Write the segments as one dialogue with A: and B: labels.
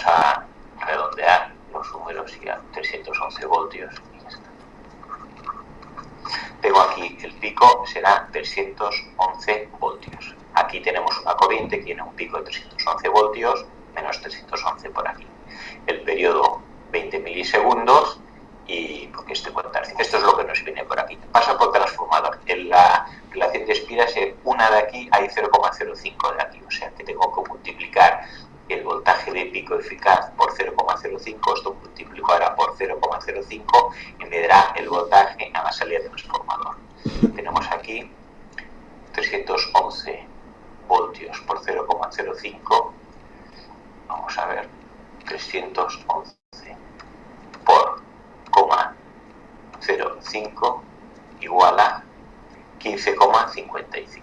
A: vamos a redondear los números y a 311 voltios y ya está. Tengo aquí el pico, será 311 voltios. Aquí tenemos una corriente que tiene un pico de 311 voltios, menos 311 por aquí. El periodo 20 milisegundos y porque esto es lo que nos viene por aquí. Pasa por transformador. En la relación de espira es una de aquí hay 0,05 de aquí, o sea que tengo que multiplicar el voltaje de pico eficaz por 0,05, esto multiplico ahora por 0,05 y me dará el voltaje a la salida del transformador. Tenemos aquí 311 voltios por 0,05, vamos a ver, 311 por 0,05 igual a 15,55.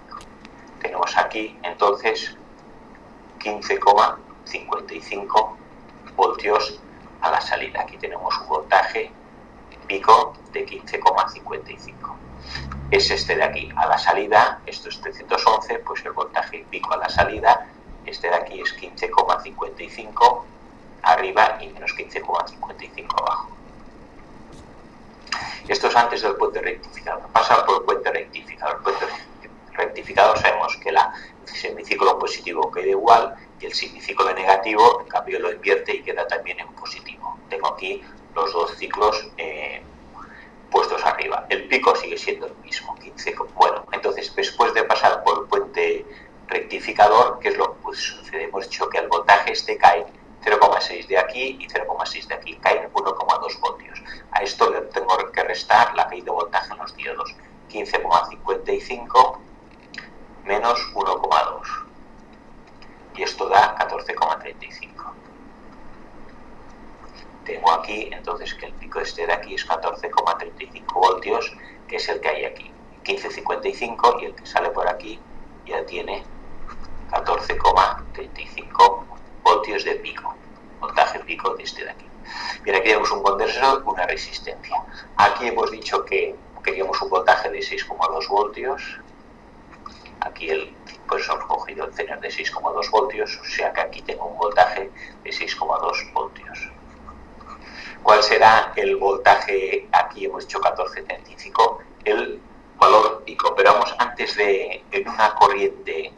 A: Tenemos aquí entonces 15,55 voltios a la salida. Aquí tenemos un voltaje pico de 15,55. Es este de aquí a la salida, esto es 311, pues el voltaje pico a la salida, este de aquí es 15,55 arriba y menos 15,55 abajo. Esto es antes del puente rectificador. Pasa por el puente rectificador. El puente rectificador sabemos que el semiciclo positivo queda igual y el semiciclo negativo, en cambio, lo invierte y queda también en positivo. Tengo aquí los dos ciclos puestos arriba. El pico sigue siendo el mismo, 15. Bueno, entonces, después de pasar por el puente rectificador, ¿qué es lo que sucede? Hemos dicho que el voltaje cae 0,6 de aquí y 0,6 de aquí, caen 1,2 voltios. A esto le tengo que restar la caída de voltaje en los diodos, 15,55 menos 1,2 y esto da 14,35. Tengo aquí entonces que el pico de aquí es 14,35 voltios, que es el que hay aquí, 15,55, y el que sale por aquí ya tiene 14,35 voltios de pico, voltaje pico de aquí. Bien, aquí tenemos un condensador, una resistencia. Aquí hemos dicho que queríamos un voltaje de 6,2 voltios. Aquí pues hemos cogido el zener de 6,2 voltios, o sea que aquí tengo un voltaje de 6,2 voltios. ¿Cuál será el voltaje? Aquí hemos dicho 14,35, el valor pico. Pero vamos, antes de, en una corriente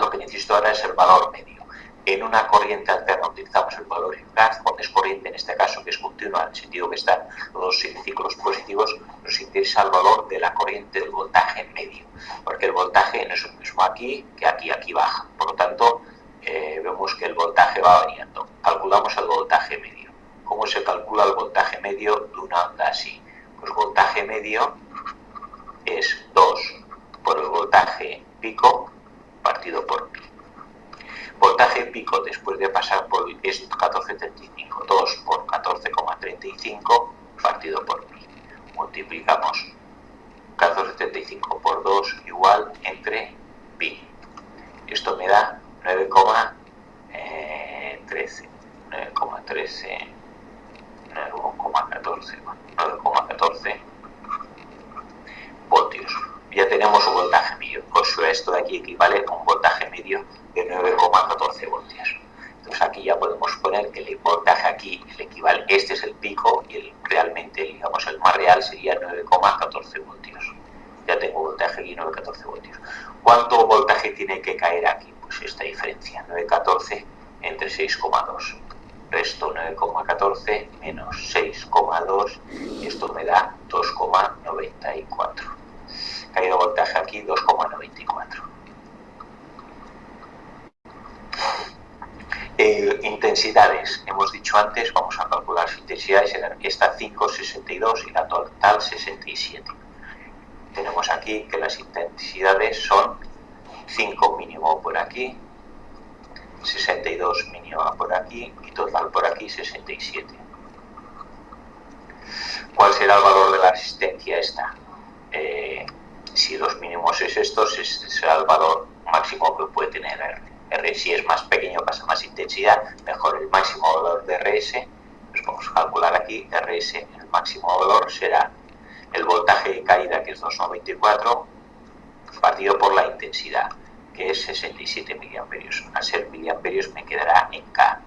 A: lo que necesito ahora es el valor medio. En una corriente alterna utilizamos el valor eficaz. Cuando es corriente, en este caso, que es continua, en el sentido que están los dos semiciclos positivos, nos interesa el valor de la corriente del voltaje medio, porque el voltaje no es el mismo aquí que aquí baja. Por lo tanto, vemos que el voltaje va variando. Calculamos el voltaje medio. ¿Cómo se calcula el voltaje medio de una onda así? Pues voltaje medio es 2 por el voltaje pico partido por pi. Voltaje pico después de pasar por 14,35, 2 por 14,35 partido por pi. Multiplicamos 14,35 por 2 igual entre pi. Esto me da 9,14 voltios. Ya tenemos un voltaje medio, pues esto de aquí equivale a un voltaje medio de 9,14 voltios. Entonces aquí ya podemos poner que el voltaje aquí el equivale, este es el pico y realmente, digamos, el más real sería 9,14 voltios. Ya tengo voltaje aquí 9,14 voltios. ¿Cuánto voltaje tiene que caer aquí? Pues esta diferencia, 9,14 entre 6,2. Resto 9,14 menos 6,2 y esto me da 2,94. Caída de voltaje aquí 2,94. Intensidades, hemos dicho antes, vamos a calcular las intensidades, esta 5,62 y la total 67. Tenemos aquí que las intensidades son 5 mínimo por aquí, 62 mínima por aquí y total por aquí 67. ¿Cuál será el valor de la resistencia esta? Si los mínimos es estos, este será el valor máximo que puede tener R. Si es más pequeño, pasa más intensidad, mejor el máximo valor de RS. Pues vamos a calcular aquí RS, el máximo valor será el voltaje de caída, que es 2,94, partido por la intensidad, que es 67 miliamperios. Al ser miliamperios me quedará en K.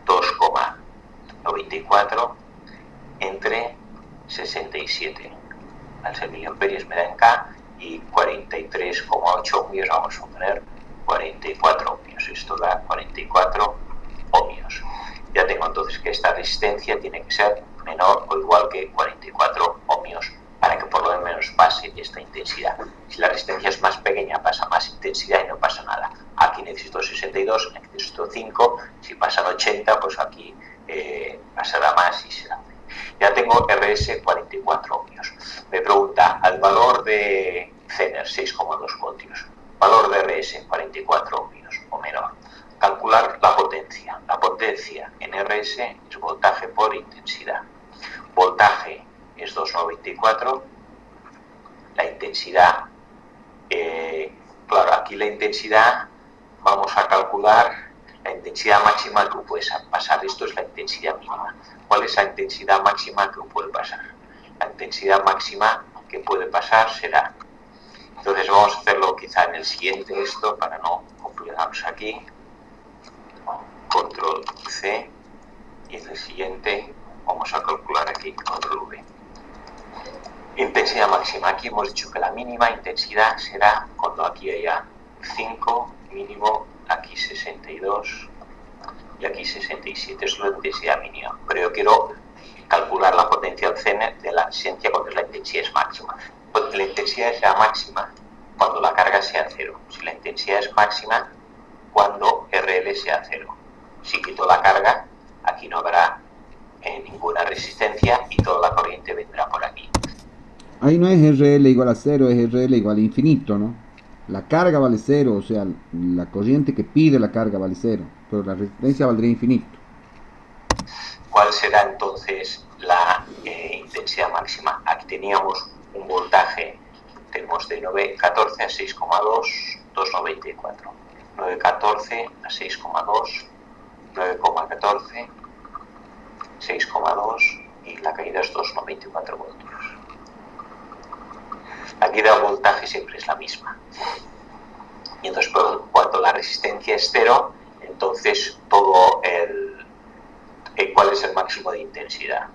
A: 2,94 entre 67. Al ser miliamperios me da en K y 43,8 ohmios, vamos a poner 44 ohmios. Esto da 44 ohmios. Ya tengo entonces que esta resistencia tiene que ser menor o igual que 44 ohmios para que por lo menos pase esta intensidad. Si la resistencia es más pequeña, pasa más intensidad y no pasa nada. Aquí necesito 62, aquí necesito 5. Si pasan 80, pues aquí pasará más y será. Ya tengo RS 44 ohmios. Me pregunta, al valor de Zener 6,2 voltios, valor de RS 44 ohmios o menor. Calcular la potencia. La potencia en RS es voltaje por intensidad. Voltaje es 2,94. La intensidad, claro, aquí la intensidad vamos a calcular la intensidad máxima que puede pasar. Esto es la intensidad mínima. ¿Cuál es la intensidad máxima que puede pasar? La intensidad máxima que puede pasar será... Entonces vamos a hacerlo quizá en el siguiente esto, para no complicarnos aquí. Control C. Y en el siguiente vamos a calcular aquí control V. Intensidad máxima. Aquí hemos dicho que la mínima intensidad será cuando aquí haya 5, mínimo, aquí 62 y aquí 67. Es la intensidad mínima. Pero yo quiero calcular la potencia del Zener de la resistencia cuando la intensidad es máxima. La intensidad es la máxima cuando la carga sea cero. Si la intensidad es máxima cuando RL sea cero. Si quito la carga, aquí no habrá ninguna resistencia y toda la corriente vendrá por aquí.
B: Ahí no es RL igual a cero, es RL igual a infinito, ¿no? La carga vale cero, o sea, la corriente que pide la carga vale cero, pero la resistencia valdría infinito.
A: ¿Cuál será entonces la intensidad máxima? Aquí teníamos un voltaje, tenemos de 9,14 a 6,2, 2,94. 9,14 a 6,2, 9,14, 6,2 y la caída es 2,94 voltios. Aquí el voltaje siempre es la misma. Y entonces, cuando la resistencia es cero, entonces todo ¿cuál es el máximo de intensidad?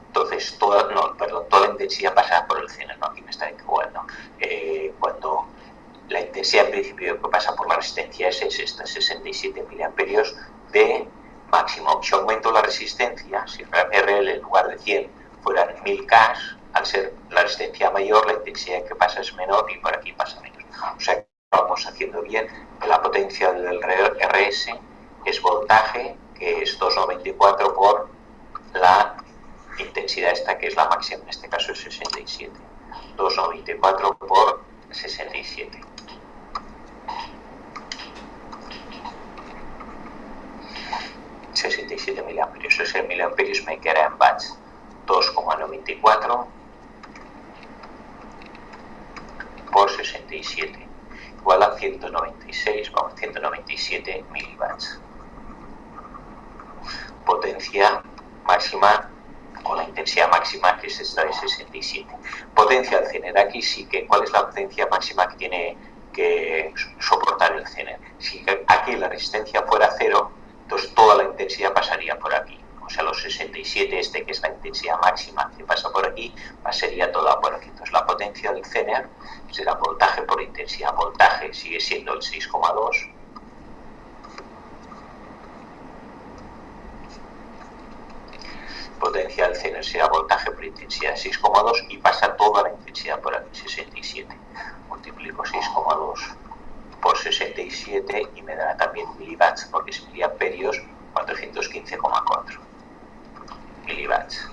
A: Entonces, toda la intensidad pasa por el Zener, ¿no? Aquí me está equivocando. Cuando la intensidad en principio que pasa por la resistencia es esta, 67 miliamperios de máximo. Si aumento la resistencia, si RL en lugar de 100 fueran 1000 K, al ser la resistencia mayor, la intensidad que pasa es menor y por aquí pasa menos. O sea, vamos haciendo bien que la potencia del RS es voltaje, que es 2,94 por la intensidad esta, que es la máxima, en este caso es 67. 2,94 por 67. miliamperios. Ese miliamperios me queda en watts. 2,94 por 67 igual a 197 miliwatts. Potencia máxima con la intensidad máxima, que es esta de 67. Potencia del Zener. Aquí sí que, ¿cuál es la potencia máxima que tiene que soportar el Zener? Si aquí la resistencia fuera cero, entonces toda la intensidad pasaría por aquí. O sea, los 67, que es la intensidad máxima que pasa por aquí, pasaría toda por aquí. Entonces la potencia del Zener será voltaje por intensidad. Voltaje sigue siendo el 6,2. Potencia del Zener será voltaje por intensidad 6,2 y pasa toda la intensidad por aquí, 67. Multiplico 6,2 por 67 y me dará también miliwatts, porque es miliamperios, 415,4 miliwatts.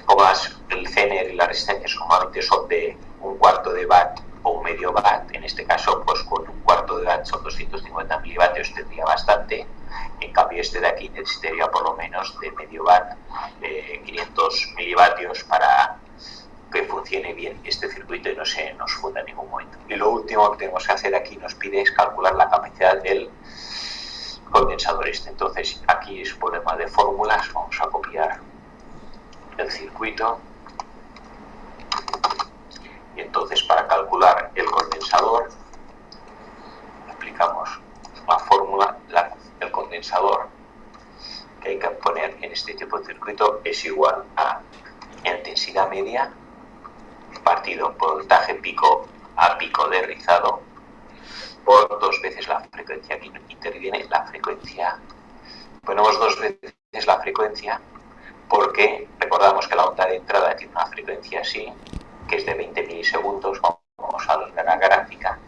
A: Como el Zener y la resistencia normalmente son de un cuarto de watt o un medio watt, en este caso pues con un cuarto de watt son 250 milivatios, tendría bastante. En cambio este de aquí necesitaría por lo menos de medio watt, 500 milivatios para que funcione bien este circuito y no se nos funda en ningún momento. Y lo último que tenemos que hacer aquí nos pide es calcular la capacidad del condensador este. Entonces aquí es un problema de fórmulas, vamos a copiar el circuito y entonces para calcular el condensador aplicamos la fórmula condensador que hay que poner en este tipo de circuito es igual a intensidad media partido por voltaje pico a pico de rizado por 2 veces la frecuencia. Aquí interviene la frecuencia. Ponemos 2 veces la frecuencia porque recordamos que la onda de entrada tiene una frecuencia así, que es de 20 milisegundos. Vamos a ver la gráfica.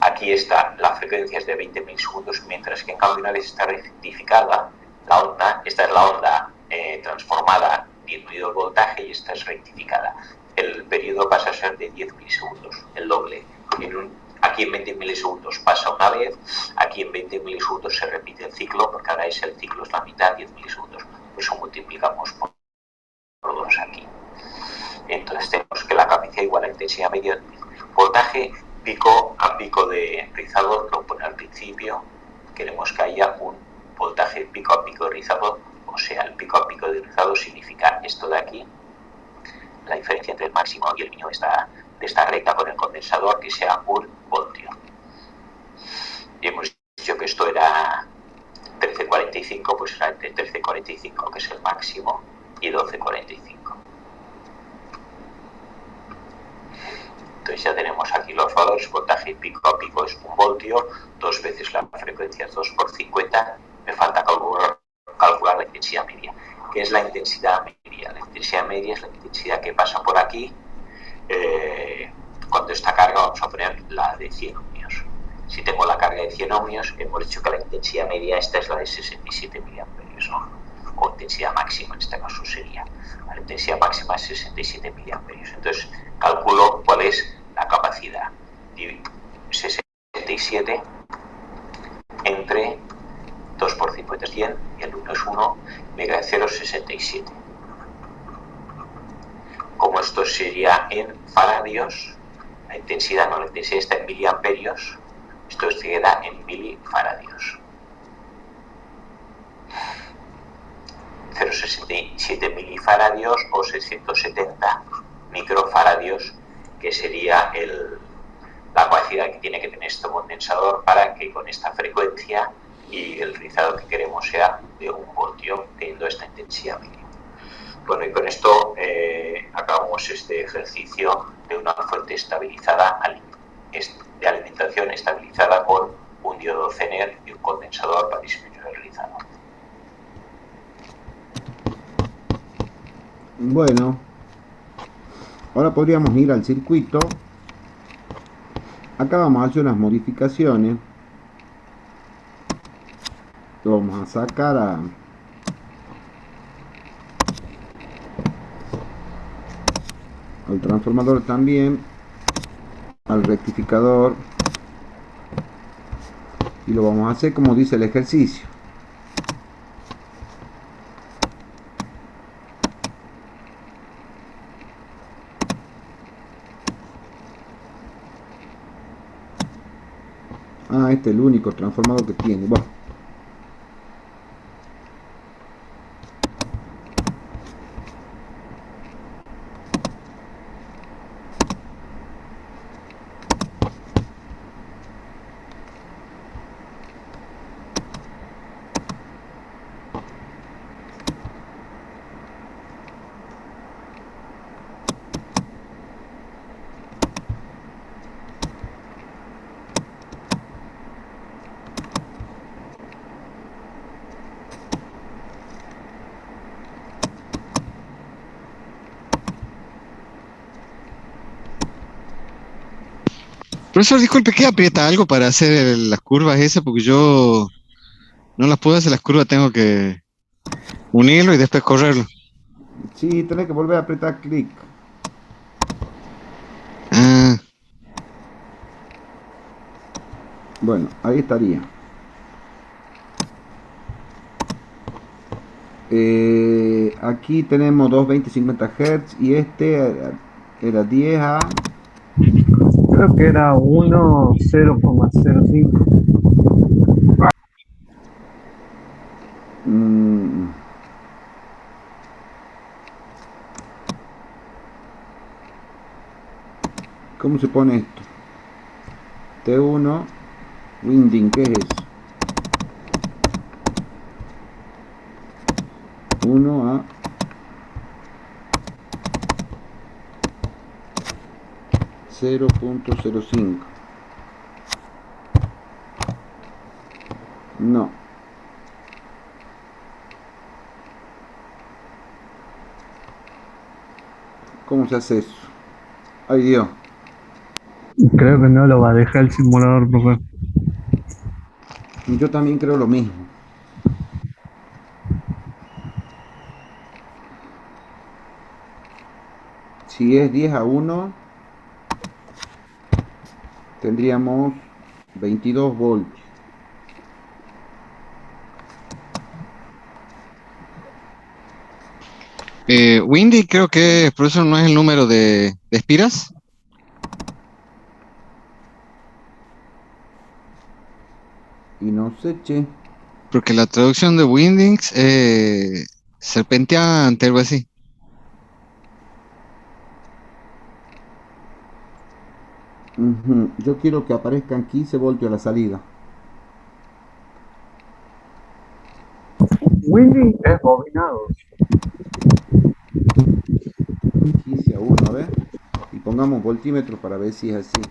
A: Aquí está, la frecuencia es de 20 milisegundos, mientras que en cambio una vez está rectificada la onda, esta es la onda transformada, disminuido el voltaje, y esta es rectificada. El periodo pasa a ser de 10 milisegundos, el doble. Aquí en 20 milisegundos pasa una vez, aquí en 20 milisegundos se repite el ciclo, porque ahora el ciclo es la mitad, 10 milisegundos. Por eso multiplicamos por 2 aquí. Entonces tenemos que la capacidad igual a intensidad media. Voltaje pico a pico de rizado lo pone al principio. Queremos que haya un voltaje pico a pico de rizado, o sea, el pico a pico de rizado significa esto de aquí, la diferencia entre el máximo y el mínimo de esta recta con el condensador, que sea 1 voltio. Y hemos dicho que esto era 1345, pues era entre 1345, que es el máximo, y 1245. Entonces ya tenemos aquí los valores. Voltaje pico a pico es 1 voltio, 2 veces la frecuencia es 2 por 50. Me falta calcular la intensidad media. ¿Qué es la intensidad media? La intensidad media es la intensidad que pasa por aquí. Cuando esta carga vamos a poner la de 100 ohmios. Si tengo la carga de 100 ohmios, hemos dicho que la intensidad media esta es la de 67 miliamperios, ¿no? O intensidad máxima, en este caso sería. La intensidad máxima es 67 miliamperios. Entonces calculo cuál es la capacidad. 67 entre 2 por 50 es 100, y el 1 es 1, mega de 0,67. Como esto sería en faradios, la intensidad está en miliamperios, esto se queda en milifaradios. 0,67 milifaradios o 670 microfaradios, que sería la capacidad que tiene que tener este condensador para que con esta frecuencia y el rizado que queremos sea de 1 voltio, teniendo esta intensidad media. Bueno, y con esto acabamos este ejercicio de una fuente estabilizada, de alimentación estabilizada con un diodo Zener y un condensador para disminuir el rizado.
B: Bueno, ahora podríamos ir al circuito. Acá vamos a hacer unas modificaciones. Lo vamos a sacar al transformador también, al rectificador, y lo vamos a hacer como dice el ejercicio. Este es el único transformador que tiene. Bueno,
C: Profesor, disculpe, ¿qué aprieta algo para hacer las curvas esas? Porque yo no las puedo hacer las curvas, tengo que unirlo y después correrlo.
B: sí, tenés que volver a apretar clic.
C: Ah,
B: Bueno, ahí estaría. Aquí tenemos 220-50 Hz y este era 10 a...
D: Creo que era 0,05.
B: ¿Cómo se pone esto? T1 winding, ¿qué es eso? 1 a 0.05. No. ¿Cómo se hace eso? Ay Dios.
D: Creo que no lo va a dejar el simulador, profe.
B: Yo también creo lo mismo. Si es 10 a 1, tendríamos 22 voltios.
C: Windy creo que por eso no es el número de espiras.
B: Y no sé, che.
C: Porque la traducción de Windings es serpenteante, algo así.
B: Yo quiero que aparezcan 15 voltios a la salida.
D: Winning es bobinado.
B: 15 a 1, a ver. Y pongamos voltímetro para ver si es así.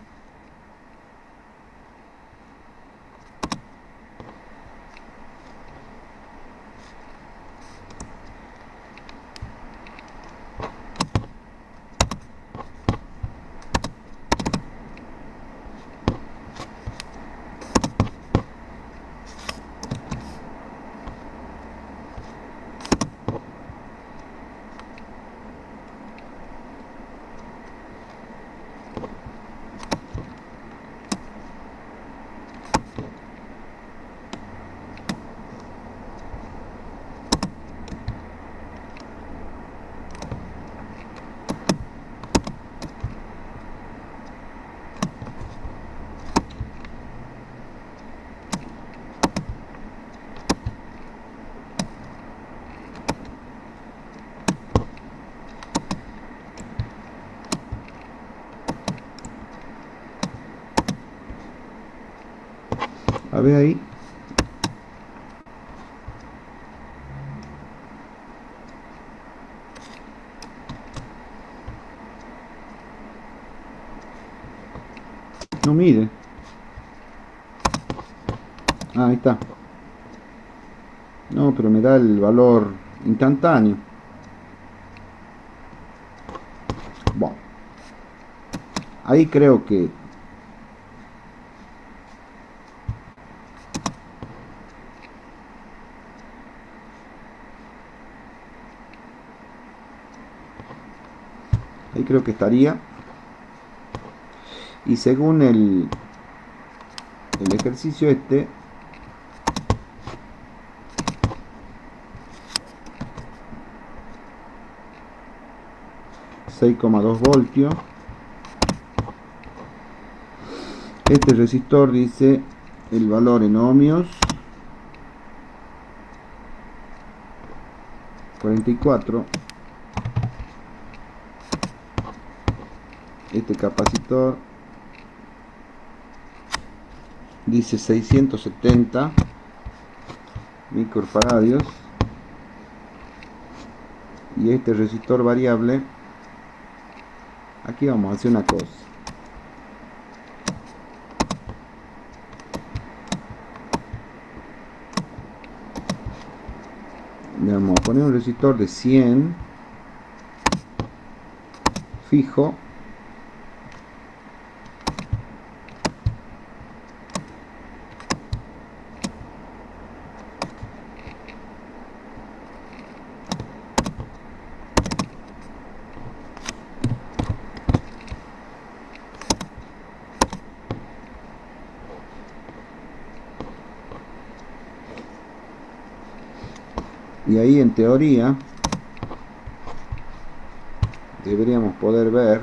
B: A ver ahí. No mide. Ah, ahí está. No, pero me da el valor instantáneo. Bueno, ahí creo que estaría. Y según el ejercicio este, 6,2 voltios. Este resistor dice el valor en ohmios 44. Este capacitor dice 670 microfaradios. Y este resistor variable, aquí vamos a hacer una cosa. Le vamos a poner un resistor de 100 fijo. Y ahí en teoría deberíamos poder ver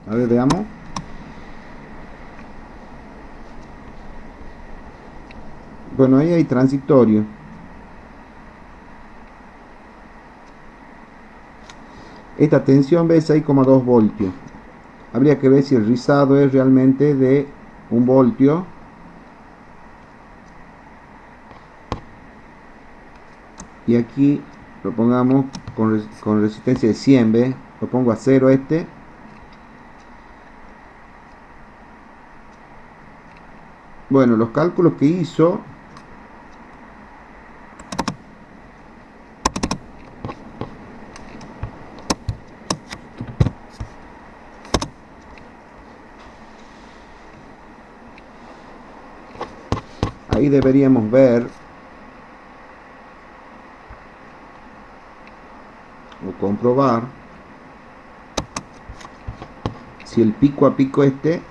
B: a ver, veamos. Bueno, ahí hay transitorio. Esta tensión ve 6,2 voltios. Habría que ver si el rizado es realmente de 1 voltio. Y aquí lo pongamos con resistencia de 100, ¿ve? Lo pongo a 0 este. Bueno, los cálculos que hizo ahí deberíamos ver o comprobar si el pico a pico este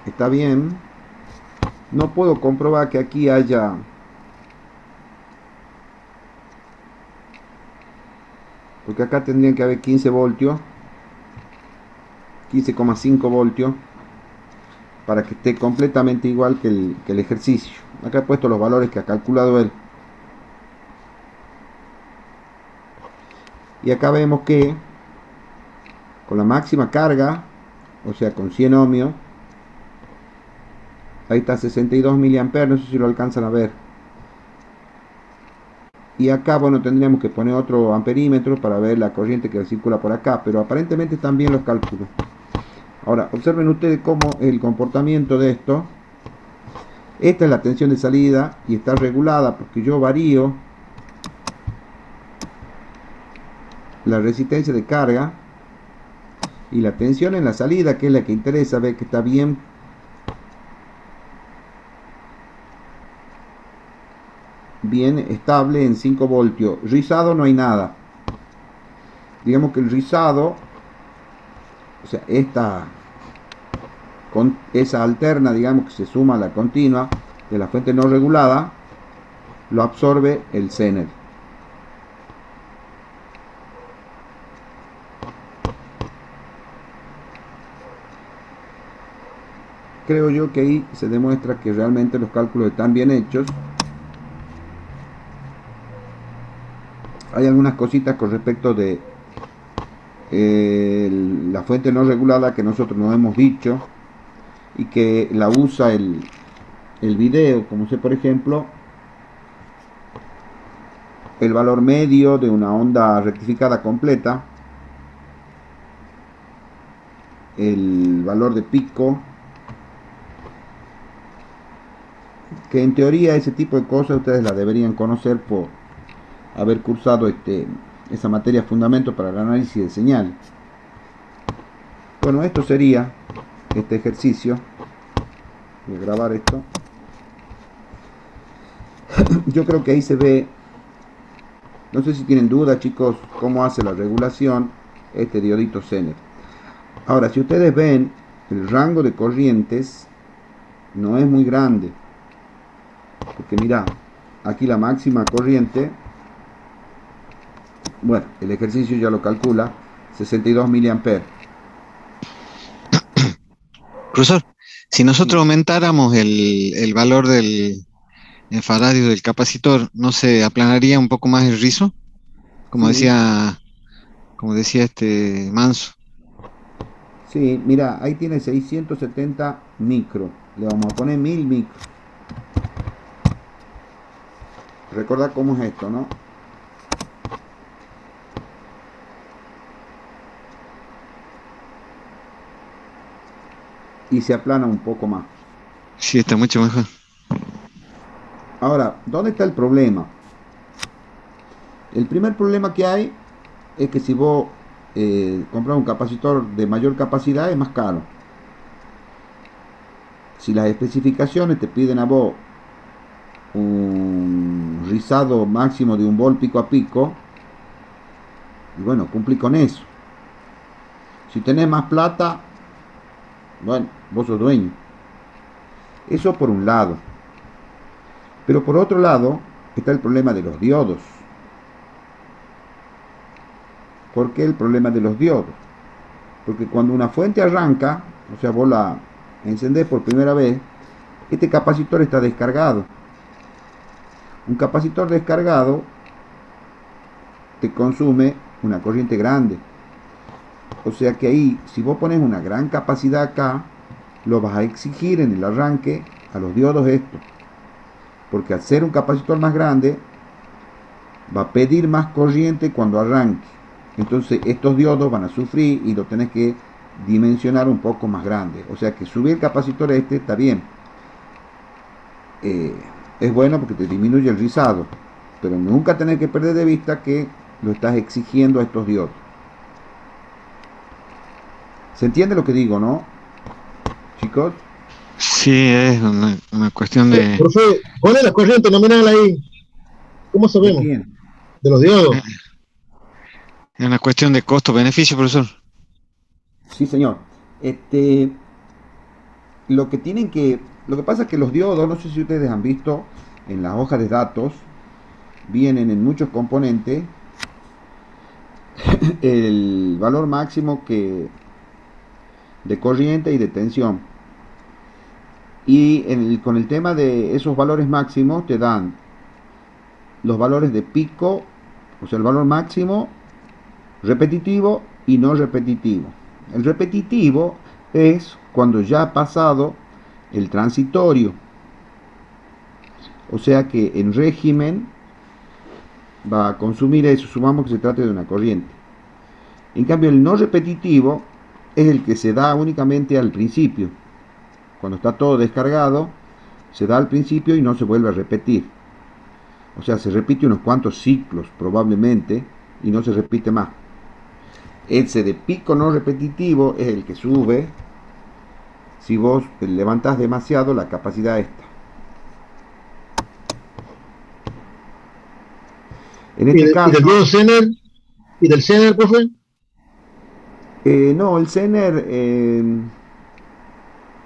B: está bien. No puedo comprobar que aquí haya porque acá tendrían que haber 15 voltios, 15,5 voltios para que esté completamente igual que el ejercicio. Acá he puesto los valores que ha calculado él. Y acá vemos que con la máxima carga, o sea con 100 ohmios, ahí está 62 miliamperes, no sé si lo alcanzan a ver. Y acá, bueno, tendríamos que poner otro amperímetro para ver la corriente que circula por acá, pero aparentemente están bien los cálculos. Ahora, observen ustedes cómo es el comportamiento de esto. Esta es la tensión de salida y está regulada porque yo varío la resistencia de carga y la tensión en la salida, que es la que interesa, ver que está bien estable en 5 voltios. Rizado no hay nada. Digamos que el rizado, o sea, esa alterna, digamos que se suma a la continua de la fuente no regulada, lo absorbe el Zener. Creo yo que ahí se demuestra que realmente los cálculos están bien hechos. Hay algunas cositas con respecto de la fuente no regulada que nosotros no hemos dicho y que la usa el video, como sé por ejemplo el valor medio de una onda rectificada completa, el valor de pico, que en teoría ese tipo de cosas ustedes la deberían conocer por haber cursado esa materia fundamento para el análisis de señal. Bueno, esto sería este ejercicio. Voy a grabar esto. Yo creo que ahí se ve, no sé si tienen duda, chicos, cómo hace la regulación este diodito Zener. Ahora, si ustedes ven, el rango de corrientes no es muy grande, porque mira, aquí la máxima corriente, bueno, el ejercicio ya lo calcula, 62 miliamperes.
C: Profesor, si nosotros aumentáramos el valor del faradio del capacitor, ¿no se aplanaría un poco más el rizo? Como
B: Sí,
C: decía este Manso.
B: sí, mira, ahí tiene 670 micro. Le vamos a poner 1000 micro. Recordad cómo es esto, ¿no? Y se aplana un poco más.
C: Sí, está mucho mejor.
B: Ahora, ¿dónde está el problema? El primer problema que hay es que si vos compras un capacitor de mayor capacidad es más caro. Si las especificaciones te piden a vos un rizado máximo de 1 volt pico a pico, y bueno, cumplí con eso. Si tenés más plata, bueno, vos sos dueño. Eso por un lado. Pero por otro lado está el problema de los diodos. ¿Por qué el problema de los diodos? Porque cuando una fuente arranca, o sea, vos la encendés por primera vez, este capacitor está descargado. Un capacitor descargado te consume una corriente grande. O sea que ahí, si vos pones una gran capacidad acá, lo vas a exigir en el arranque a los diodos estos. Porque al ser un capacitor más grande, va a pedir más corriente cuando arranque. Entonces estos diodos van a sufrir y lo tenés que dimensionar un poco más grande. O sea que subir el capacitor este está bien. Es bueno porque te disminuye el rizado. Pero nunca tenés que perder de vista que lo estás exigiendo a estos diodos. ¿Se entiende lo que digo, no? Chicos.
C: Sí, es una cuestión de,
E: Profe, ¿cuál es la corriente nominal ahí? ¿Cómo
B: ¿De
E: sabemos?
B: quién?
E: De los diodos.
C: es una cuestión de costo-beneficio, profesor.
B: Sí, señor. Lo que tienen que. Lo que pasa es que los diodos, no sé si ustedes han visto en las hojas de datos, vienen en muchos componentes el valor máximo de corriente y de tensión. Y con el tema de esos valores máximos te dan los valores de pico, o sea, el valor máximo, repetitivo y no repetitivo. El repetitivo es cuando ya ha pasado el transitorio. O sea que en régimen va a consumir eso, sumamos que se trate de una corriente. En cambio, el no repetitivo es el que se da únicamente al principio. Cuando está todo descargado, se da al principio y no se vuelve a repetir. O sea, se repite unos cuantos ciclos probablemente y no se repite más. Ese de pico no repetitivo es el que sube si vos levantás demasiado la capacidad esta. En este
E: Y
B: caso,
E: del diodo Zener, y del Zener, profe.
B: no, el Zener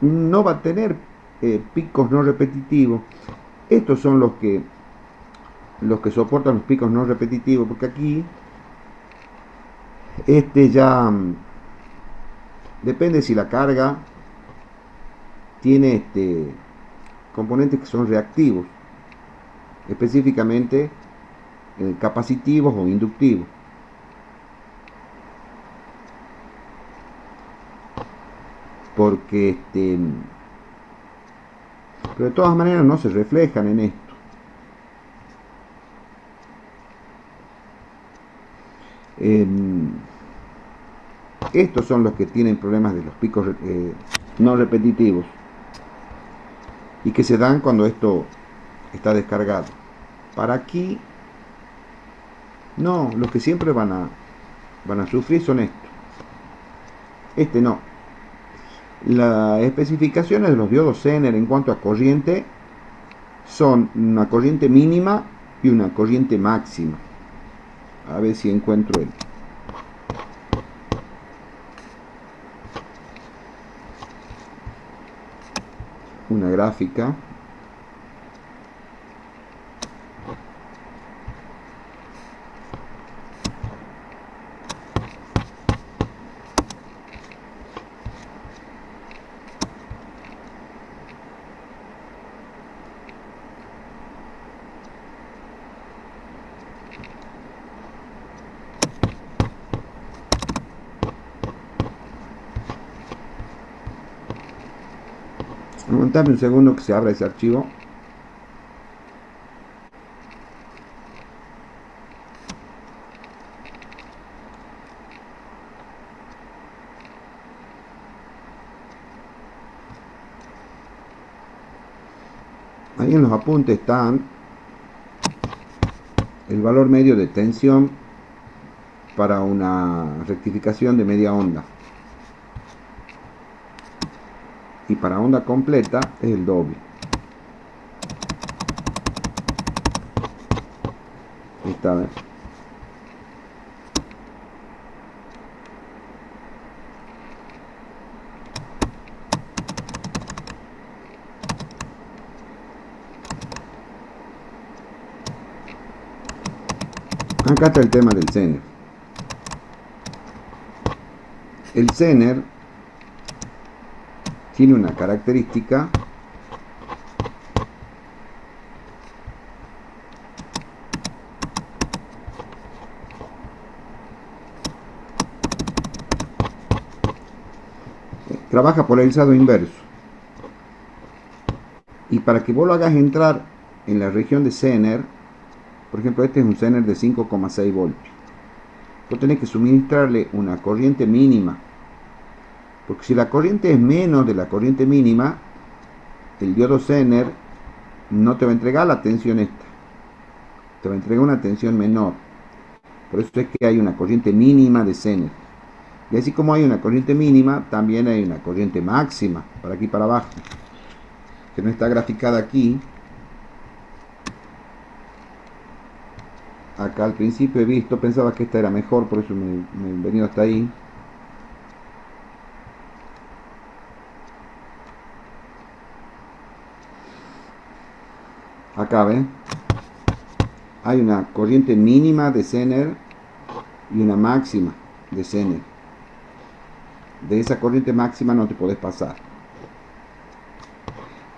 B: no va a tener picos no repetitivos. Estos son los que soportan los picos no repetitivos, porque aquí ya depende si la carga tiene componentes que son reactivos, específicamente capacitivos o inductivos. Porque pero de todas maneras no se reflejan en esto. Estos son los que tienen problemas de los picos no repetitivos y que se dan cuando esto está descargado. Para aquí, no, los que siempre van a sufrir son estos. Este no. Las especificaciones de los diodos Zener en cuanto a corriente son una corriente mínima y una corriente máxima. A ver si encuentro una gráfica. Aguantame un segundo que se abra ese archivo. Ahí en los apuntes están el valor medio de tensión para una rectificación de media onda. Y para onda completa es el doble. Ahí está, ¿ves? Acá está el tema del Zener. El Zener tiene una característica trabaja polarizado inverso. Y para que vos lo hagas entrar en la región de Zener, por ejemplo, este es un Zener de 5,6 voltios. Vos tenés que suministrarle una corriente mínima. Porque si la corriente es menos de la corriente mínima, el diodo Zener no te va a entregar la tensión esta. Te va a entregar una tensión menor. Por eso es que hay una corriente mínima de Zener. Y así como hay una corriente mínima, también hay una corriente máxima, para aquí para abajo, que no está graficada aquí. Acá al principio he visto, pensaba que esta era mejor, por eso me he venido hasta ahí. Acá ven, hay una corriente mínima de Zener y una máxima de Zener. De esa corriente máxima no te podés pasar.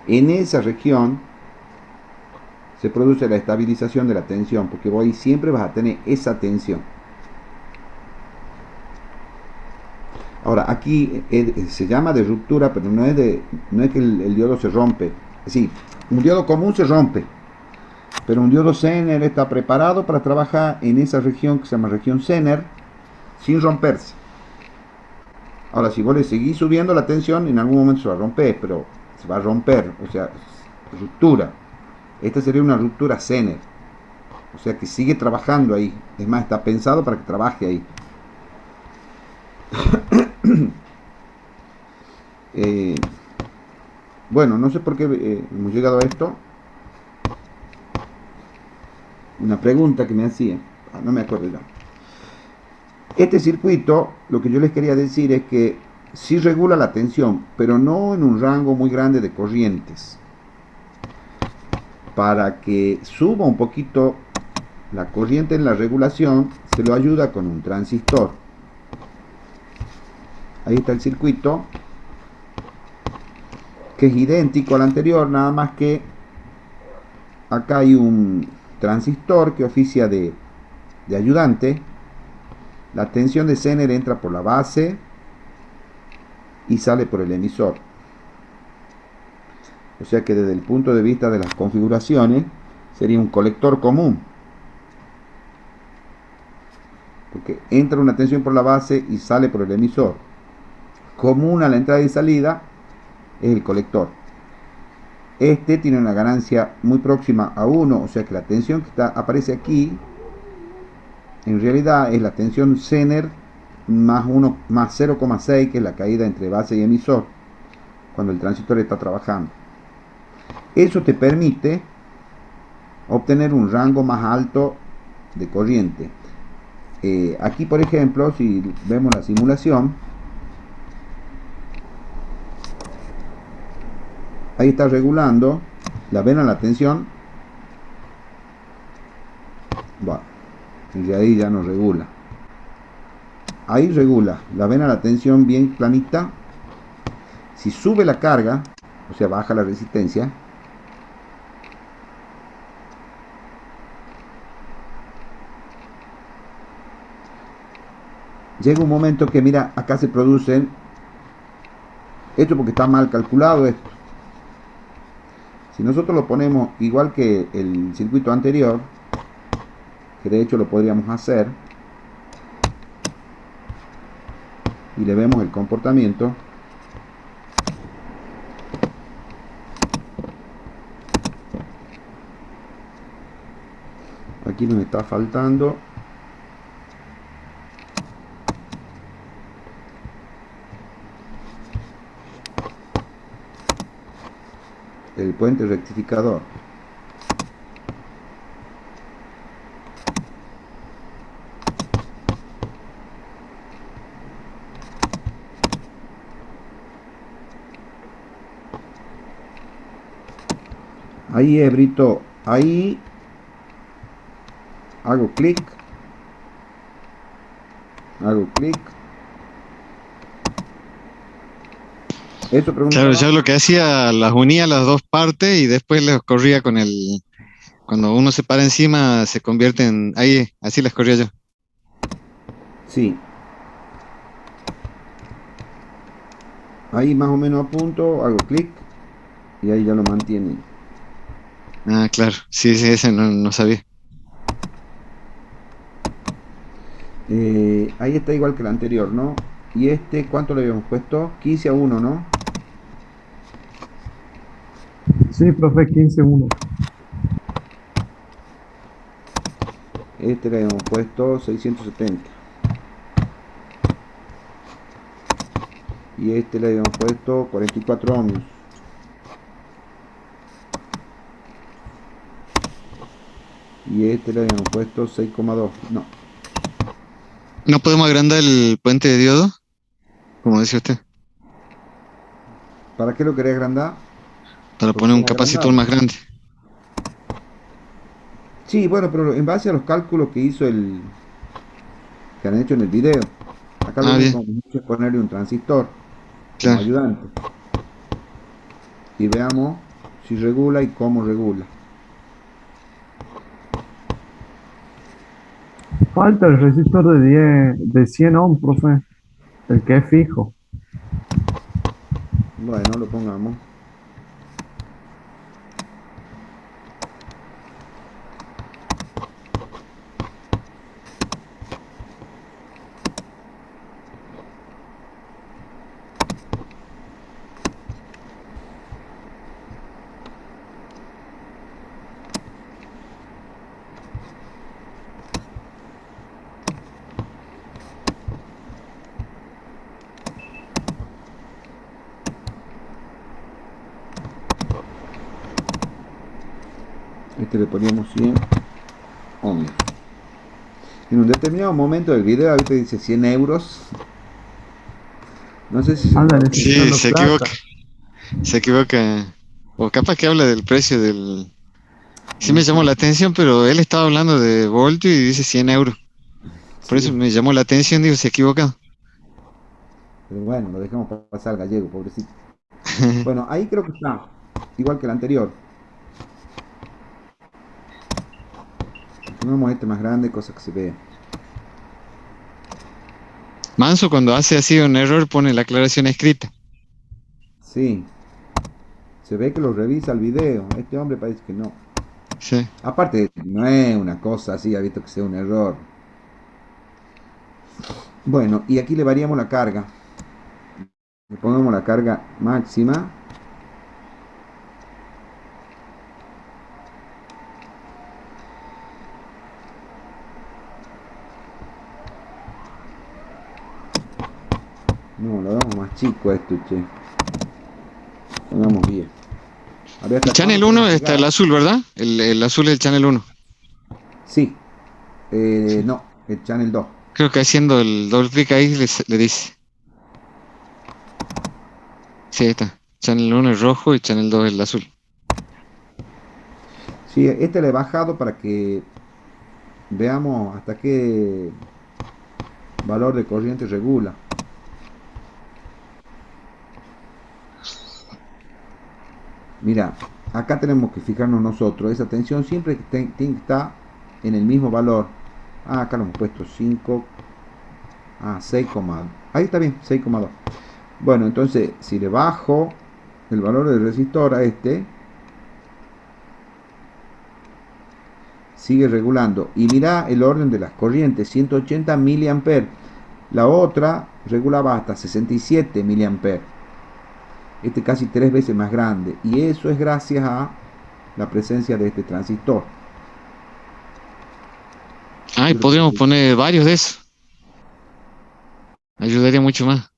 B: En esa región se produce la estabilización de la tensión, porque vos ahí siempre vas a tener esa tensión. Ahora, aquí se llama de ruptura, pero no es que el diodo se rompe. Es decir, un diodo común se rompe, pero un diodo Zener está preparado para trabajar en esa región que se llama región Zener sin romperse. Ahora, si vos le seguís subiendo la tensión, en algún momento se va a romper, pero se va a romper, o sea, ruptura. Esta sería una ruptura Zener, o sea que sigue trabajando ahí. Es más, está pensado para que trabaje ahí. Bueno, no sé por qué hemos llegado a esto. Una pregunta que me hacía, no me acuerdo ya. Este circuito, lo que yo les quería decir es que sí regula la tensión, pero no en un rango muy grande de corrientes. Para que suba un poquito la corriente en la regulación, se lo ayuda con un transistor. Ahí está el circuito, que es idéntico al anterior, nada más que acá hay un transistor que oficia de ayudante. La tensión de Zener entra por la base y sale por el emisor. O sea que desde el punto de vista de las configuraciones sería un colector común, porque entra una tensión por la base y sale por el emisor. Común a la entrada y salida es el colector. Este tiene una ganancia muy próxima a 1, o sea que la tensión que aparece aquí en realidad es la tensión Zener más 0,6, que es la caída entre base y emisor cuando el transistor está trabajando. Eso te permite obtener un rango más alto de corriente. Aquí, por ejemplo, si vemos la simulación, ahí está regulando la vena, la tensión. Bueno, y de ahí ya no regula. Ahí regula la vena, la tensión bien planita. Si sube la carga, o sea, baja la resistencia, llega un momento que, mira, acá se producen, esto porque está mal calculado esto. Si nosotros lo ponemos igual que el circuito anterior, que de hecho lo podríamos hacer, y le vemos el comportamiento, aquí nos está faltando el puente rectificador. Ahí Brito, ahí hago clic, eso
C: Claro,
B: preguntaba.
C: yo lo que hacía, las unía las dos partes y después les corría con el, cuando uno se para encima se convierte en, ahí, así les corría yo.
B: Sí. Ahí más o menos apunto, hago clic y ahí ya lo mantiene.
C: Ah, claro. Sí, sí, ese no sabía.
B: Ahí está igual que el anterior, ¿no? Y este, ¿cuánto le habíamos puesto? 15-1, ¿no?
D: Sí, profe, 15-1.
B: Este le habíamos puesto 670. Y este le habíamos puesto 44 ohmios. Y este le habíamos puesto 6,2. No.
C: ¿No podemos agrandar el puente de diodo? Como decía usted,
B: ¿Para qué lo querés agrandar?
C: para
B: Porque
C: poner un
B: puedes
C: capacitor
B: agrandarlo.
C: más grande.
B: Sí, bueno, pero en base a los cálculos que han hecho en el video. Acá lo
C: Ah,
B: único
C: bien,
B: que vamos a hacer es ponerle un transistor como
C: claro.
B: ayudante. Y veamos si regula y cómo regula.
D: Falta el resistor de 100 ohm, profe, el que es fijo.
B: Bueno, lo pongamos. Este le poníamos 100 ohmios. En un determinado momento del video ahorita dice 100 euros. No sé si se
D: Anda
B: notó que
C: Sí,
D: necesitando
C: se
D: plata.
C: equivoca. Se equivoca. O capaz que habla del precio del... Sí me llamó
B: ajá,
C: la atención, pero él estaba hablando de voltio y dice 100 euros. Por eso
B: sí,
C: me llamó la atención, digo, se equivoca.
B: pero bueno, lo dejamos pasar al gallego, pobrecito. Bueno, ahí creo que está, igual que el anterior. Pongamos este más grande, cosa que se vea.
C: Manso cuando hace así un error pone la aclaración escrita.
B: Sí, se ve que lo revisa el video. Este hombre parece que no.
C: Sí.
B: Aparte, no es una cosa así, ha visto que sea un error. Bueno, y aquí le variamos la carga. Le ponemos la carga máxima. No, lo damos más chico a esto, che. Pongamos 10. A ver
C: El
B: hasta cuándo
C: Channel
B: podemos
C: 1 está el
B: llegar.
C: azul, ¿verdad? El azul es el Channel 1.
B: Sí,
C: Sí.
B: no, el Channel 2.
C: Creo que haciendo el doble clic ahí le dice. Sí, ahí está. Channel 1 es rojo y Channel 2 es el azul.
B: Sí, este le he bajado para que veamos hasta qué valor de corriente regula. Mira, acá tenemos que fijarnos nosotros. Esa tensión siempre tiene que estar en el mismo valor. Ah, acá lo hemos puesto 5. Ah, 6,2. Ahí está bien, 6,2. Bueno, entonces si le bajo el valor del resistor a este, sigue regulando. Y mira el orden de las corrientes, 180 miliamperes. La otra regulaba hasta 67 miliamperes. Este casi 3 veces más grande. Y eso es gracias a la presencia de este transistor.
C: Ah, y podríamos poner varios de esos. Ayudaría mucho más.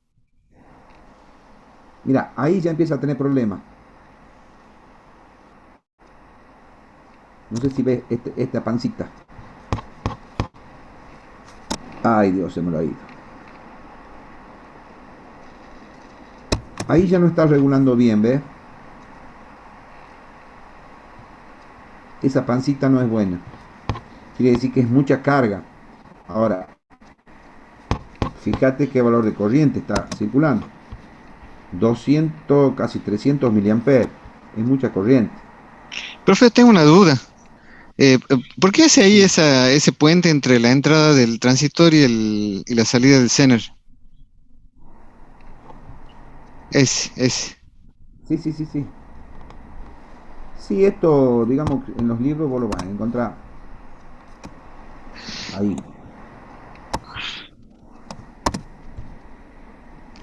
B: Mira, ahí ya empieza a tener problemas. No sé si ves esta pancita. Ay, Dios, se me lo ha ido. Ahí ya no está regulando bien, ¿ves? Esa pancita no es buena. Quiere decir que es mucha carga. Ahora, fíjate qué valor de corriente está circulando. 200, casi 300 miliamperes. Es mucha corriente.
C: Profe, tengo una duda. ¿Por qué hace ahí ese puente entre la entrada del transistor y la salida del Zener? Ese.
B: Sí, sí, sí, sí. Sí, esto, digamos, en los libros vos lo vas a encontrar ahí.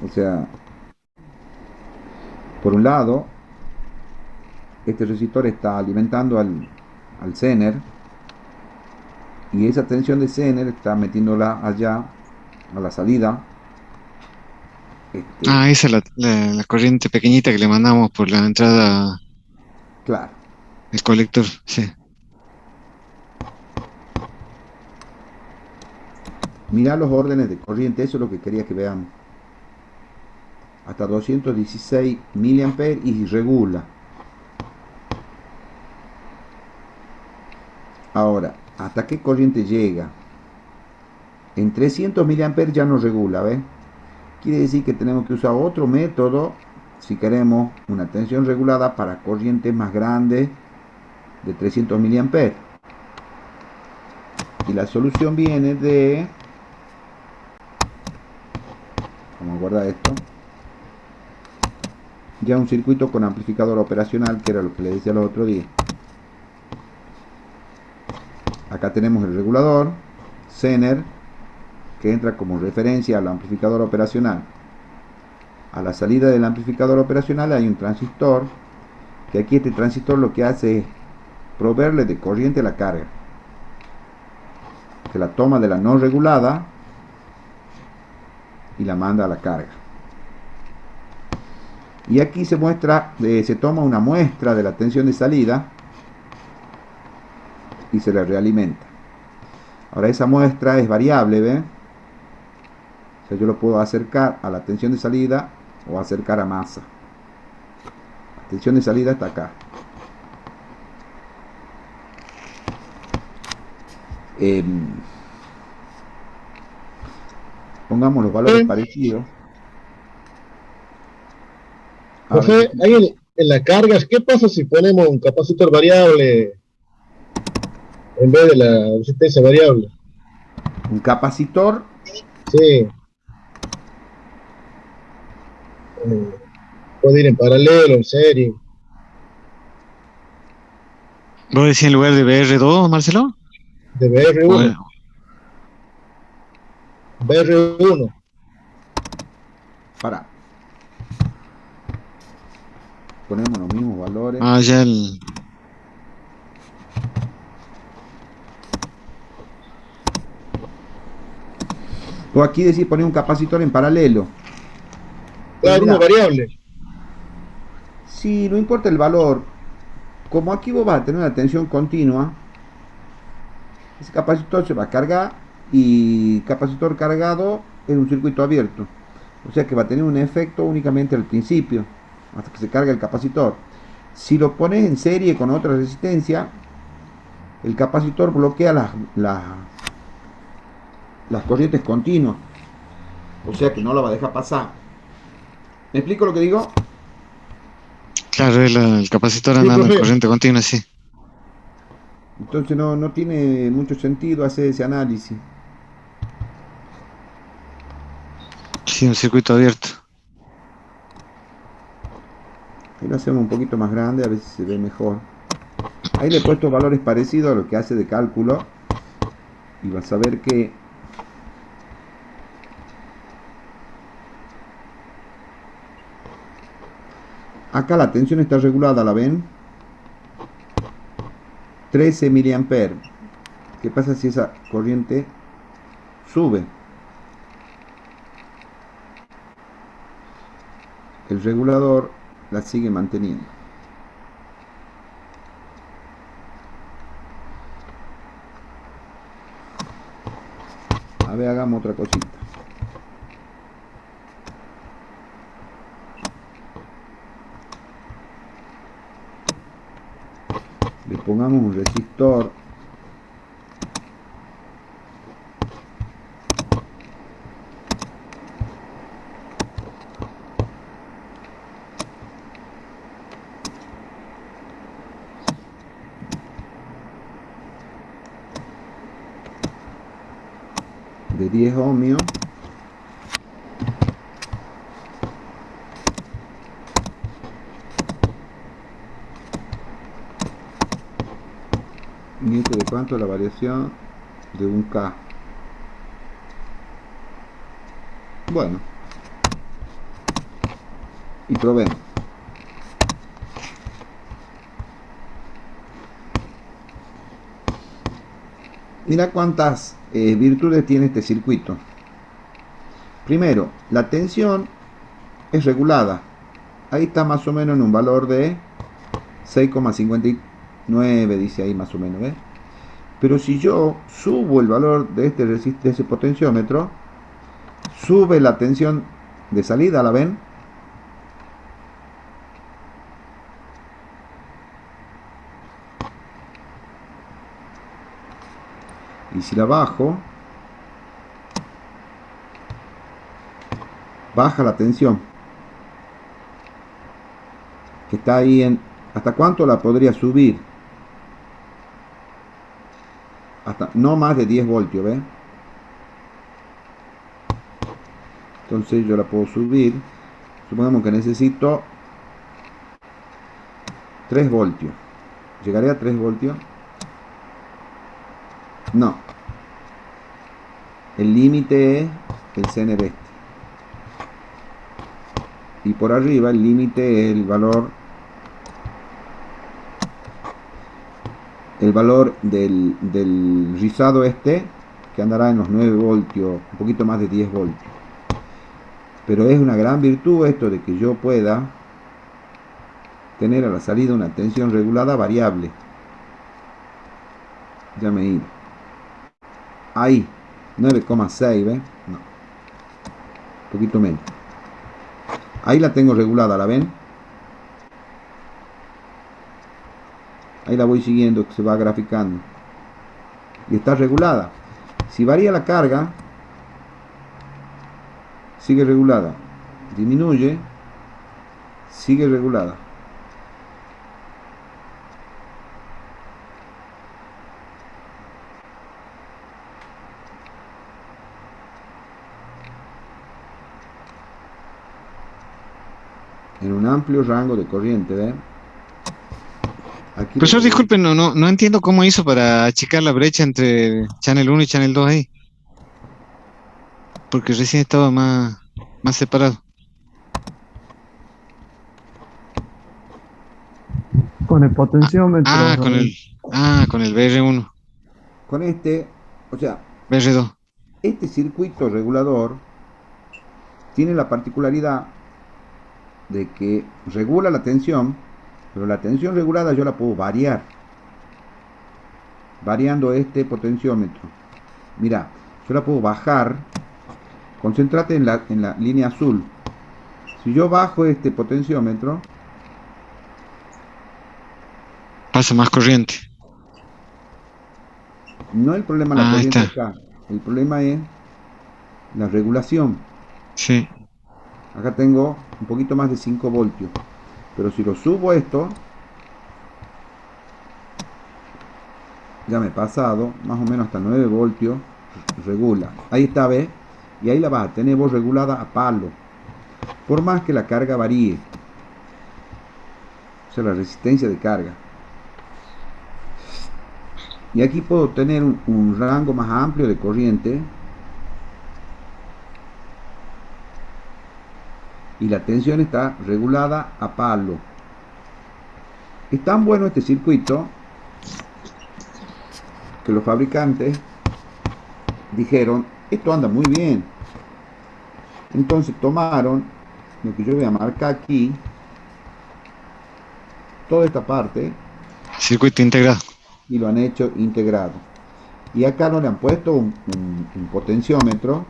B: O sea, por un lado, este resistor está alimentando al Zener y esa tensión de Zener está metiéndola allá a la salida. Este,
C: Ah, esa es la corriente pequeñita que le mandamos por la entrada
B: claro.
C: del colector. Sí.
B: Mirá los órdenes de corriente, eso es lo que quería que veamos. Hasta 216 miliamperes y regula. Ahora, ¿hasta qué corriente llega? En 300 miliamperes ya no regula, ¿ves? Quiere decir que tenemos que usar otro método si queremos una tensión regulada para corrientes más grandes de 300 miliamperes. Y la solución viene de... Vamos a guardar esto. Ya un circuito con amplificador operacional, que era lo que les decía el otro día. Acá tenemos el regulador, Zener, que entra como referencia al amplificador operacional. A la salida del amplificador operacional hay un transistor, que aquí este transistor lo que hace es proveerle de corriente a la carga, que la toma de la no regulada y la manda a la carga. Y aquí se muestra, se toma una muestra de la tensión de salida y se la realimenta. Ahora esa muestra es variable, ¿ven? O sea, yo lo puedo acercar a la tensión de salida o acercar a masa. La tensión de salida está acá. Eh, Pongamos los valores parecidos. Ahora,
E: Profe, ahí en la carga, ¿qué pasa si ponemos un capacitor variable en vez de la resistencia variable?
B: un capacitor,
E: Sí, puede ir en paralelo, en serie,
C: ¿Vos decís en lugar de BR2, Marcelo?
E: de BR1,
C: Bueno,
E: BR1.
B: para, ponemos los mismos valores.
C: ya el.
B: O aquí decir poner un capacitor en paralelo. Pero
E: Claro, uno
B: mira,
E: variable.
B: si no importa el valor, como aquí vos vas a tener una tensión continua, ese capacitor se va a cargar y capacitor cargado es un circuito abierto. O sea que va a tener un efecto únicamente al principio, hasta que se cargue el capacitor. Si lo pones en serie con otra resistencia, el capacitor bloquea las corrientes continuas. O sea que no la va a dejar pasar. ¿Me explico lo que digo?
C: Claro, el capacitor
E: Sí,
C: andando en
E: profe.
C: corriente continua, sí.
B: Entonces no tiene mucho sentido hacer ese análisis.
C: Sí, un circuito abierto.
B: Ahí lo hacemos un poquito más grande, a ver si se ve mejor. Ahí le he puesto valores parecidos a lo que hace de cálculo. Y vas a ver que acá la tensión está regulada, ¿la ven? 13 miliamperes. ¿Qué pasa si esa corriente sube? El regulador la sigue manteniendo. A ver, hagamos otra cosita. Le pongamos un resistor de 10 ohmios ¿Y este de cuánto? La variación de un K. Bueno, y probemos. Mira cuántas virtudes tiene este circuito. Primero, la tensión es regulada. Ahí está más o menos en un valor de 6,59, dice ahí más o menos, ¿ves? Pero si yo subo el valor de de ese potenciómetro, sube la tensión de salida, ¿la ven? Y si la bajo, baja la tensión, que está ahí en... ¿Hasta cuánto la podría subir? Hasta no más de 10 voltios, ¿ves? Entonces yo la puedo subir. Supongamos que necesito 3 voltios. ¿Llegaré a 3 voltios? No. El límite es el Zener este. Y por arriba el límite es el valor del rizado este, que andará en los 9 voltios, un poquito más de 10 voltios. Pero es una gran virtud esto de que yo pueda tener a la salida una tensión regulada variable. Ya me he ido. Ahí, 9,6, ¿ven? No, un poquito menos. Ahí la tengo regulada, ¿la ven? Ahí la voy siguiendo, que se va graficando. Y está regulada. Si varía la carga, sigue regulada. Disminuye, sigue regulada. En un amplio rango de corriente, ¿ven? Aquí
C: Profesor, disculpe, no entiendo cómo hizo para achicar la brecha entre Channel 1 y Channel 2 ahí. Porque recién estaba más separado.
D: Con el potenciómetro.
C: Con el BR1,
B: con este, o sea,
C: BR2.
B: este circuito regulador tiene la particularidad de que regula la tensión, pero la tensión regulada yo la puedo variar, variando este potenciómetro. Mira, yo la puedo bajar. Concéntrate en la línea azul. Si yo bajo este potenciómetro,
C: Pasa más corriente.
B: no es el problema la
C: Ahí
B: corriente
C: está.
B: acá, el problema es la regulación.
C: Sí.
B: Acá tengo un poquito más de 5 voltios, pero si lo subo esto, ya me he pasado, más o menos hasta 9 voltios, regula. Ahí está, ¿ves? Y ahí la vas a tener vos regulada a palo, por más que la carga varíe, o sea, la resistencia de carga. Y aquí puedo tener un rango más amplio de corriente, y la tensión está regulada a palo. Es tan bueno este circuito que los fabricantes dijeron, esto anda muy bien. Entonces tomaron lo que yo voy a marcar aquí, toda esta parte,
C: Circuito integrado.
B: y lo han hecho integrado. Y acá no le han puesto un potenciómetro,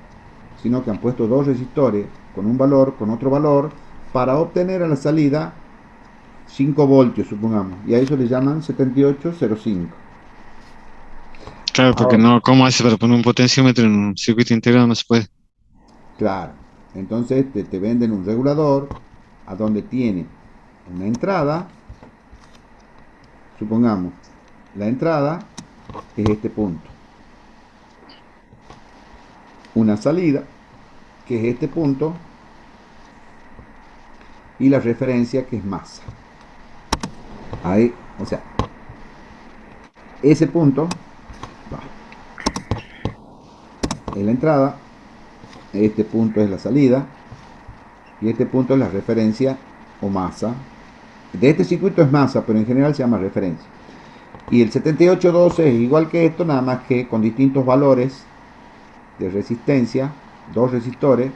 B: sino que han puesto dos resistores con un valor, con otro valor, para obtener a la salida 5 voltios, supongamos. Y a eso le llaman 7805.
C: Claro, porque
B: Ahora,
C: no, ¿cómo hace para poner un potenciómetro en un circuito integrado? No se puede.
B: claro, entonces te venden un regulador a donde tiene una entrada, supongamos, la entrada es este punto, una salida, que es este punto, y la referencia, que es masa. Ahí, o sea, Ese punto va en la entrada, este punto es la salida y este punto es la referencia o masa. De este circuito es masa, pero en general se llama referencia. Y el 7812 es igual que esto, nada más que con distintos valores de resistencia, dos resistores,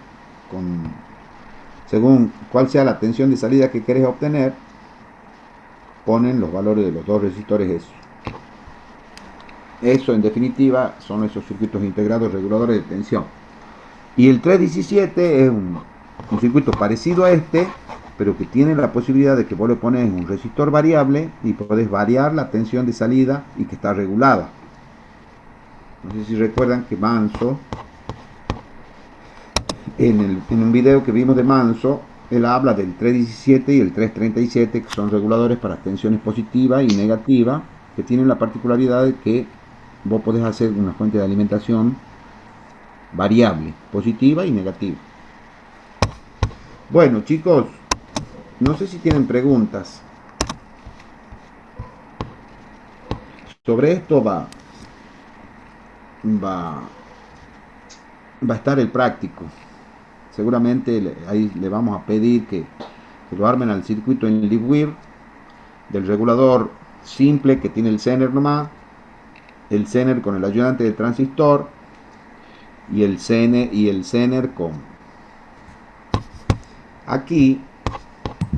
B: según cuál sea la tensión de salida que querés obtener, ponen los valores de los dos resistores esos. Eso en definitiva son esos circuitos integrados reguladores de tensión. Y el 317 es un circuito parecido a este, pero que tiene la posibilidad de que vos le pones un resistor variable y podés variar la tensión de salida y que está regulada. No sé si recuerdan que Manso, en un video que vimos de Manso, él habla del 317 y el 337, que son reguladores para tensiones positiva y negativa, que tienen la particularidad de que vos podés hacer una fuente de alimentación variable, positiva y negativa. Bueno, chicos, no sé si tienen preguntas. Sobre esto va a estar el práctico. Seguramente ahí le vamos a pedir que lo armen al circuito en LibWire del regulador simple que tiene el Zener nomás, el Zener con el ayudante del transistor y el Zener con aquí.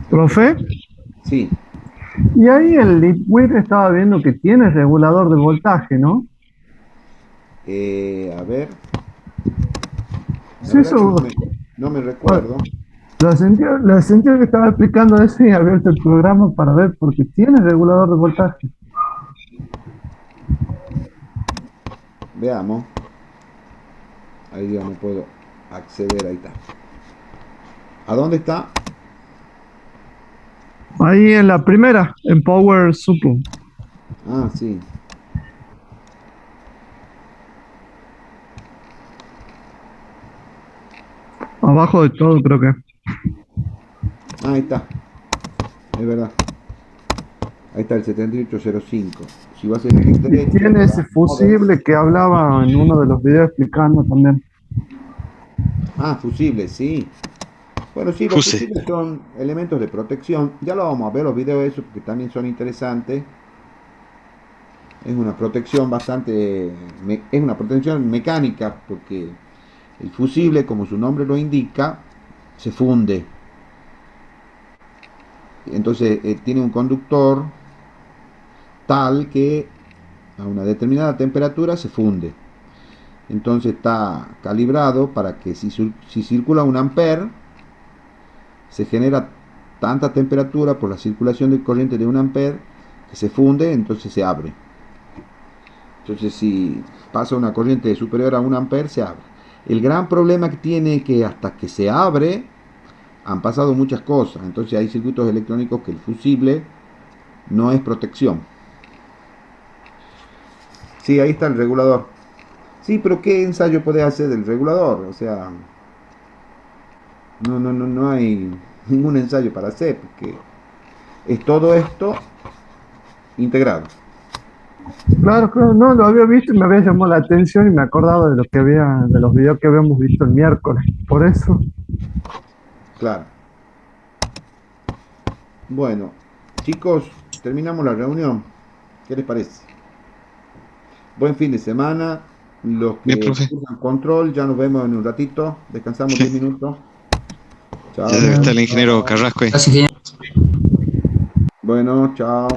D: Profe,
B: Sí,
D: y ahí el LibWire estaba viendo que tiene regulador de voltaje, ¿no?
B: a ver, la
D: Sí,
B: verdad
D: eso,
B: que no me recuerdo.
D: lo sentí que estaba explicando eso y abierto el programa para ver, porque tiene regulador de voltaje.
B: Veamos. Ahí ya no puedo acceder, ahí está. ¿A dónde está?
D: Ahí en la primera, en Power Supply.
B: Ah, sí.
D: Abajo de todo, creo que.
B: Ah, ahí está. Es verdad. Ahí está el 7805. Si vas a hacer clic
D: Y
B: derecho,
D: tiene ese fusible que hablaba en uno de los videos explicando también.
B: Ah, fusible, sí. Bueno, sí, los fusibles son elementos de protección. Ya lo vamos a ver los videos de eso porque también son interesantes. Es una protección es una protección mecánica porque el fusible, como su nombre lo indica, se funde. Entonces tiene un conductor tal que a una determinada temperatura se funde. Entonces está calibrado para que si circula 1 ampere, se genera tanta temperatura por la circulación de corriente de 1 ampere que se funde, entonces se abre. Entonces si pasa una corriente superior a 1 ampere, se abre. El gran problema que tiene es que hasta que se abre han pasado muchas cosas. Entonces hay circuitos electrónicos que el fusible no es protección. Sí, ahí está el regulador. Sí, pero ¿qué ensayo podés hacer del regulador? O sea, no hay ningún ensayo para hacer, porque es todo esto integrado.
D: Claro, claro, no, lo había visto y me había llamado la atención y me acordaba de lo que había, de los videos que habíamos visto el miércoles. Por eso.
B: Claro. Bueno, chicos, terminamos la reunión. ¿Qué les parece? Buen fin de semana. Los que
C: Bien, profe.
B: usan control, ya nos vemos en un ratito. Descansamos
C: Sí.
B: 10 minutos. Chao.
C: Ya debe estar el ingeniero Carrasco ahí.
B: Bueno, chao.